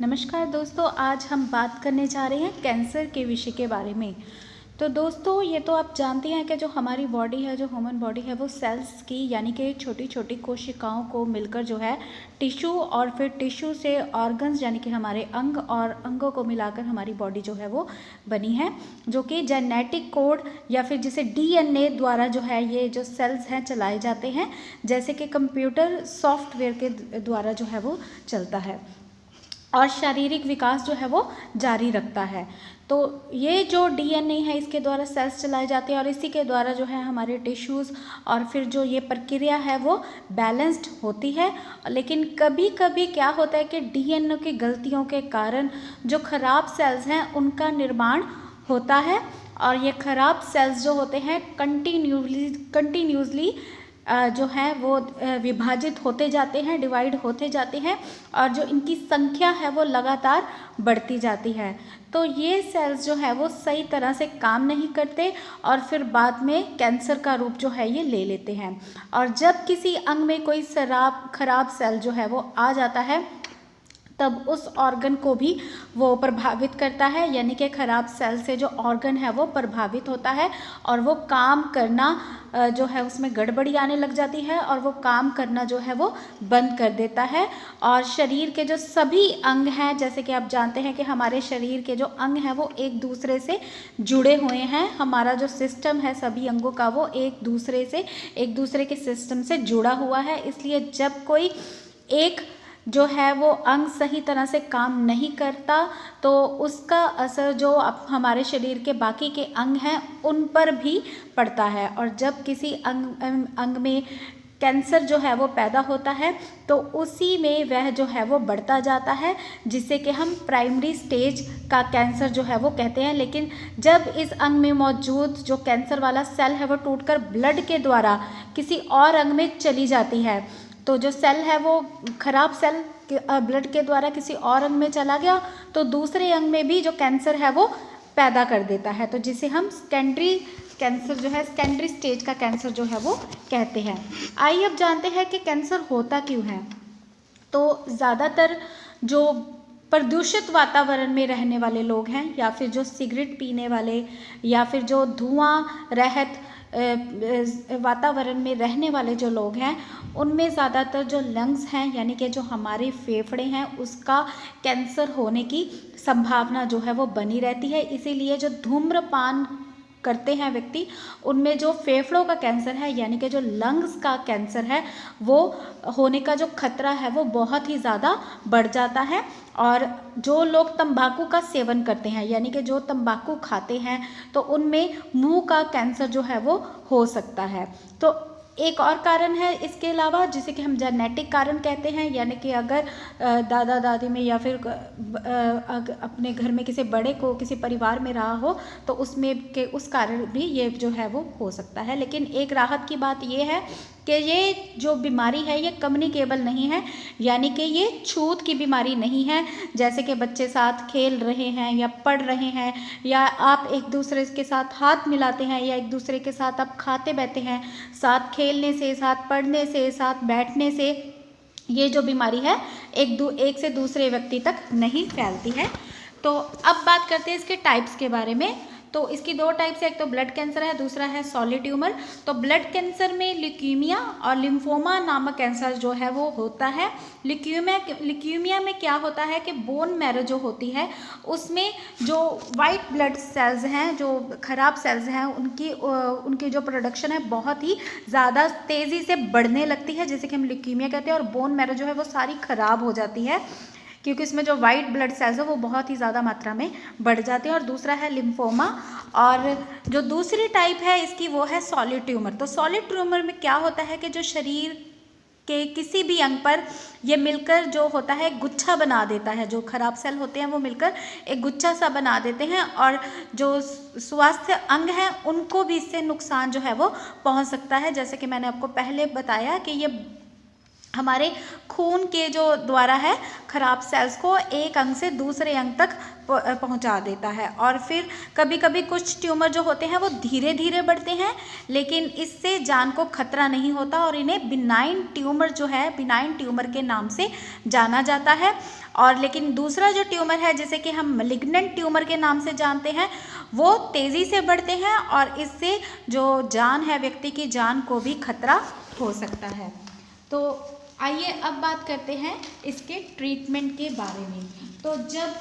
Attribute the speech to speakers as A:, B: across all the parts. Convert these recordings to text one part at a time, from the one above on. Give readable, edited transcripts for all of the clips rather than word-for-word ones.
A: नमस्कार दोस्तों, आज हम बात करने जा रहे हैं कैंसर के विषय के बारे में। तो दोस्तों, ये तो आप जानते हैं कि जो हमारी बॉडी है, जो ह्यूमन बॉडी है, वो सेल्स की यानी कि छोटी छोटी कोशिकाओं को मिलकर जो है टिश्यू और फिर टिश्यू से ऑर्गन्स यानी कि हमारे अंग और अंगों को मिलाकर हमारी बॉडी जो है वो बनी है, जो कि जेनेटिक कोड या फिर जिसे डीएनए द्वारा जो है ये जो सेल्स हैं चलाए जाते हैं, जैसे कि कंप्यूटर सॉफ्टवेयर के द्वारा जो है वो चलता है और शारीरिक विकास जो है वो जारी रखता है। तो ये जो डीएनए है इसके द्वारा सेल्स चलाए जाते हैं और इसी के द्वारा जो है हमारे टिश्यूज़ और फिर जो ये प्रक्रिया है वो बैलेंस्ड होती है। लेकिन कभी कभी क्या होता है कि डीएनए की गलतियों के कारण जो खराब सेल्स हैं उनका निर्माण होता है और ये खराब सेल्स जो होते हैं कंटिन्यूसली जो है वो विभाजित होते जाते हैं, डिवाइड होते जाते हैं और जो इनकी संख्या है वो लगातार बढ़ती जाती है। तो ये सेल्स जो है वो सही तरह से काम नहीं करते और फिर बाद में कैंसर का रूप जो है ये ले लेते हैं। और जब किसी अंग में कोई खराब सेल जो है वो आ जाता है तब उस ऑर्गन को भी वो प्रभावित करता है, यानी कि खराब सेल से जो ऑर्गन है वो प्रभावित होता है और वो काम करना जो है उसमें गड़बड़ी आने लग जाती है और वो काम करना जो है वो बंद कर देता है। और शरीर के जो सभी अंग हैं, जैसे कि आप जानते हैं कि हमारे शरीर के जो अंग हैं वो एक दूसरे से जुड़े हुए हैं। हमारा जो सिस्टम है सभी अंगों का वो एक दूसरे के सिस्टम से जुड़ा हुआ है। इसलिए जब कोई एक जो है वो अंग सही तरह से काम नहीं करता तो उसका असर जो हमारे शरीर के बाकी के अंग हैं उन पर भी पड़ता है। और जब किसी अंग में कैंसर जो है वो पैदा होता है तो उसी में वह जो है वो बढ़ता जाता है, जिसे कि हम प्राइमरी स्टेज का कैंसर जो है वो कहते हैं। लेकिन जब इस अंग में मौजूद जो कैंसर वाला सेल है वो टूटकर ब्लड के द्वारा किसी और अंग में चली जाती है, तो जो सेल है वो खराब सेल ब्लड के द्वारा किसी और अंग में चला गया तो दूसरे अंग में भी जो कैंसर है वो पैदा कर देता है, तो जिसे हम सेकेंडरी कैंसर जो है सेकेंडरी स्टेज का कैंसर जो है वो कहते हैं। आइए अब जानते हैं कि कैंसर होता क्यों है। तो ज़्यादातर जो प्रदूषित वातावरण में रहने वाले लोग हैं या फिर जो सिगरेट पीने वाले या फिर जो धुआं रहित वातावरण में रहने वाले जो लोग हैं उनमें ज़्यादातर जो लंग्स हैं यानी कि जो हमारे फेफड़े हैं उसका कैंसर होने की संभावना जो है वो बनी रहती है। इसीलिए जो धूम्रपान करते हैं व्यक्ति उनमें जो फेफड़ों का कैंसर है यानी कि जो लंग्स का कैंसर है वो होने का जो खतरा है वो बहुत ही ज़्यादा बढ़ जाता है। और जो लोग तंबाकू का सेवन करते हैं यानी कि जो तंबाकू खाते हैं तो उनमें मुंह का कैंसर जो है वो हो सकता है। तो एक और कारण है इसके अलावा जिसे कि हम जेनेटिक कारण कहते हैं, यानी कि अगर दादा दादी में या फिर अपने घर में किसी बड़े को किसी परिवार में रहा हो तो उसमें के उस कारण भी ये जो है वो हो सकता है। लेकिन एक राहत की बात ये है कि ये जो बीमारी है ये कम्युनिकेबल नहीं है, यानी कि ये छूत की बीमारी नहीं है। जैसे कि बच्चे साथ खेल रहे हैं या पढ़ रहे हैं या आप एक दूसरे के साथ हाथ मिलाते हैं या एक दूसरे के साथ आप खाते बैठते हैं, साथ खेलने से, साथ पढ़ने से, साथ बैठने से ये जो बीमारी है एक से दूसरे व्यक्ति तक नहीं फैलती है। तो अब बात करते हैं इसके टाइप्स के बारे में। तो इसकी दो टाइप्स है, एक तो ब्लड कैंसर है, दूसरा है सॉलिड ट्यूमर। तो ब्लड कैंसर में ल्यूकीमिया और लिम्फोमा नामक कैंसर जो है वो होता है। ल्यूकीमिया में क्या होता है कि बोन मैरो जो होती है उसमें जो वाइट ब्लड सेल्स हैं, जो खराब सेल्स हैं, उनकी जो प्रोडक्शन है बहुत ही ज़्यादा तेज़ी से बढ़ने लगती है, जैसे कि हम ल्यूकीमिया कहते हैं। और बोन मैरो जो है वो सारी खराब हो जाती है क्योंकि इसमें जो वाइट ब्लड सेल्स है वो बहुत ही ज़्यादा मात्रा में बढ़ जाते हैं। और दूसरा है लिम्फोमा और जो दूसरी टाइप है इसकी वो है सॉलिड ट्यूमर। तो सॉलिड ट्यूमर में क्या होता है कि जो शरीर के किसी भी अंग पर ये मिलकर जो होता है गुच्छा बना देता है, जो खराब सेल होते हैं वो मिलकर एक गुच्छा सा बना देते हैं और जो स्वास्थ्य अंग हैं उनको भी इससे नुकसान जो है वो पहुंच सकता है। जैसे कि मैंने आपको पहले बताया कि ये हमारे खून के जो द्वारा है खराब सेल्स को एक अंग से दूसरे अंग तक पहुंचा देता है। और फिर कभी कभी कुछ ट्यूमर जो होते हैं वो धीरे धीरे बढ़ते हैं, लेकिन इससे जान को खतरा नहीं होता और इन्हें बिनाइन ट्यूमर जो है, बिनाइन ट्यूमर के नाम से जाना जाता है। और लेकिन दूसरा जो ट्यूमर है जिसे कि हम मैलिग्नेंट ट्यूमर के नाम से जानते हैं, वो तेज़ी से बढ़ते हैं और इससे जो जान है, व्यक्ति की जान को भी खतरा हो सकता है। तो आइए अब बात करते हैं इसके ट्रीटमेंट के बारे में। तो जब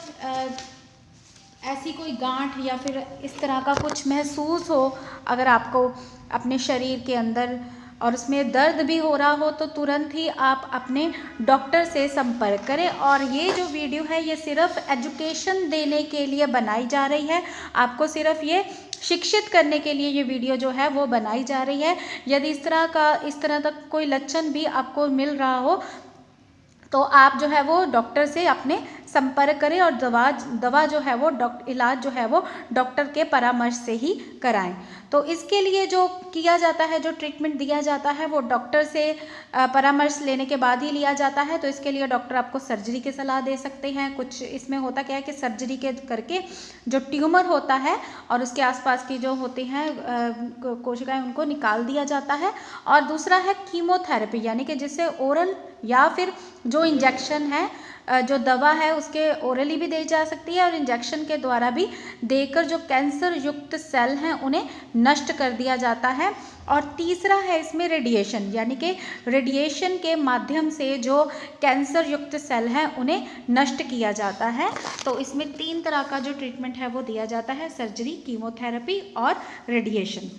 A: ऐसी कोई गांठ या फिर इस तरह का कुछ महसूस हो अगर आपको अपने शरीर के अंदर और उसमें दर्द भी हो रहा हो, तो तुरंत ही आप अपने डॉक्टर से संपर्क करें। और ये जो वीडियो है ये सिर्फ एजुकेशन देने के लिए बनाई जा रही है, आपको सिर्फ ये शिक्षित करने के लिए ये वीडियो जो है वो बनाई जा रही है। यदि इस तरह तक कोई लक्षण भी आपको मिल रहा हो तो आप जो है वो डॉक्टर से अपने संपर्क करें और दवा जो है वो इलाज जो है वो डॉक्टर के परामर्श से ही कराएं। तो इसके लिए जो किया जाता है, जो ट्रीटमेंट दिया जाता है, वो डॉक्टर से परामर्श लेने के बाद ही लिया जाता है। तो इसके लिए डॉक्टर आपको सर्जरी की सलाह दे सकते हैं। कुछ इसमें होता क्या है कि सर्जरी के करके जो ट्यूमर होता है और उसके आसपास की जो होती हैं कोशिकाएं, उनको निकाल दिया जाता है। और दूसरा है कीमोथेरेपी, यानी कि जिससे ओरल या फिर जो इंजेक्शन है, जो दवा है उसके ओरली भी दी जा सकती है और इंजेक्शन के द्वारा भी देकर जो कैंसर युक्त सेल हैं उन्हें नष्ट कर दिया जाता है। और तीसरा है इसमें रेडिएशन, यानी कि रेडिएशन के माध्यम से जो कैंसर युक्त सेल हैं उन्हें नष्ट किया जाता है। तो इसमें 3 तरह का जो ट्रीटमेंट है वो दिया जाता है, सर्जरी, कीमोथेरेपी और रेडिएशन।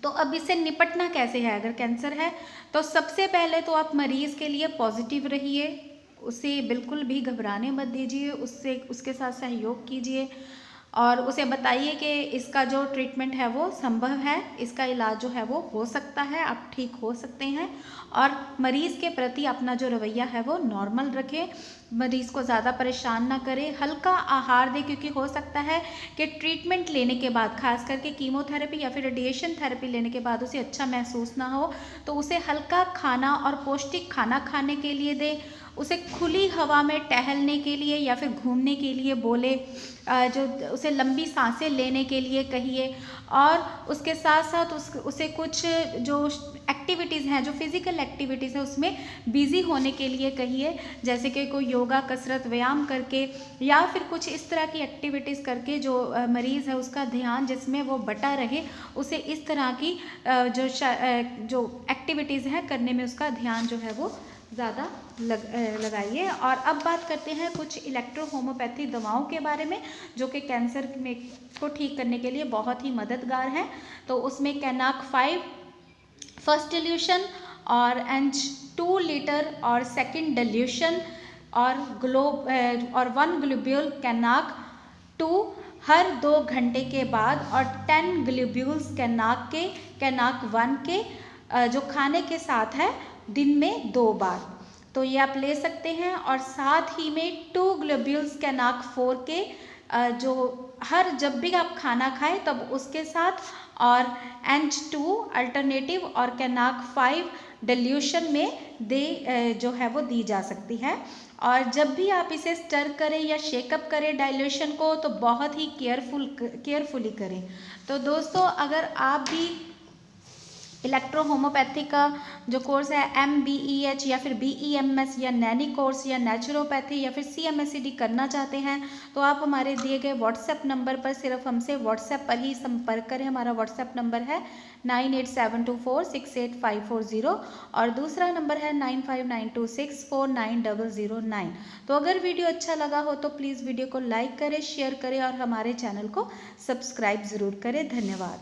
A: तो अब इससे निपटना कैसे है अगर कैंसर है? तो सबसे पहले तो आप मरीज़ के लिए पॉजिटिव रहिए, उसे बिल्कुल भी घबराने मत दीजिए, उसके साथ सहयोग कीजिए और उसे बताइए कि इसका जो ट्रीटमेंट है वो संभव है, इसका इलाज जो है वो हो सकता है, आप ठीक हो सकते हैं। और मरीज़ के प्रति अपना जो रवैया है वो नॉर्मल रखें, मरीज़ को ज़्यादा परेशान ना करें, हल्का आहार दें, क्योंकि हो सकता है कि ट्रीटमेंट लेने के बाद, खास करके कीमोथेरेपी या फिर रेडिएशन थेरेपी लेने के बाद उसे अच्छा महसूस ना हो, तो उसे हल्का खाना और पौष्टिक खाना खाने के लिए दें। उसे खुली हवा में टहलने के लिए या फिर घूमने के लिए बोले, जो उसे लंबी सांसें लेने के लिए कहिए। और उसके साथ साथ उसे कुछ जो एक्टिविटीज़ हैं, जो फिज़िकल एक्टिविटीज़ है उसमें बिज़ी होने के लिए कहिए, जैसे कि कोई योगा, कसरत, व्यायाम करके या फिर कुछ इस तरह की एक्टिविटीज़ करके जो मरीज़ है उसका ध्यान जिसमें वो बटा रहे, उसे इस तरह की जो एक्टिविटीज़ हैं करने में उसका ध्यान जो है वो ज़्यादा लगाइए। और अब बात करते हैं कुछ इलेक्ट्रो होम्योपैथी दवाओं के बारे में, जो कि कैंसर में को ठीक करने के लिए बहुत ही मददगार हैं। तो उसमें कैनाक 5 फर्स्ट डिल्यूशन और H2 लीटर और सेकंड डिल्यूशन और 1 ग्लोब्यूल कैनाक 2 हर 2 घंटे के बाद और 10 ग्लोब्यूल्स कैनाक 1 के जो खाने के साथ है दिन में 2 बार। तो ये आप ले सकते हैं। और साथ ही में 2 ग्लोब्यूल्स कैनाक 4 के जो हर जब भी आप खाना खाएं तब उसके साथ, और H2 अल्टरनेटिव और कैनाक 5 डिल्यूशन में जो है वो दी जा सकती है। और जब भी आप इसे स्टर करें या शेकअप करें डाइल्यूशन को, तो बहुत ही केयरफुली करें। तो दोस्तों, अगर आप भी इलेक्ट्रो होम्योपैथी का जो कोर्स है MBEH या फिर BEMS या नैनी कोर्स या नेचुरोपैथी या फिर CMSED करना चाहते हैं, तो आप हमारे दिए गए व्हाट्सएप नंबर पर सिर्फ हमसे व्हाट्सएप पर ही संपर्क करें। हमारा व्हाट्सएप नंबर है 9872468540 और दूसरा नंबर है 9592649009। तो अगर वीडियो अच्छा लगा हो तो प्लीज़ वीडियो को लाइक करें, शेयर करें और हमारे चैनल को सब्सक्राइब ज़रूर करें। धन्यवाद।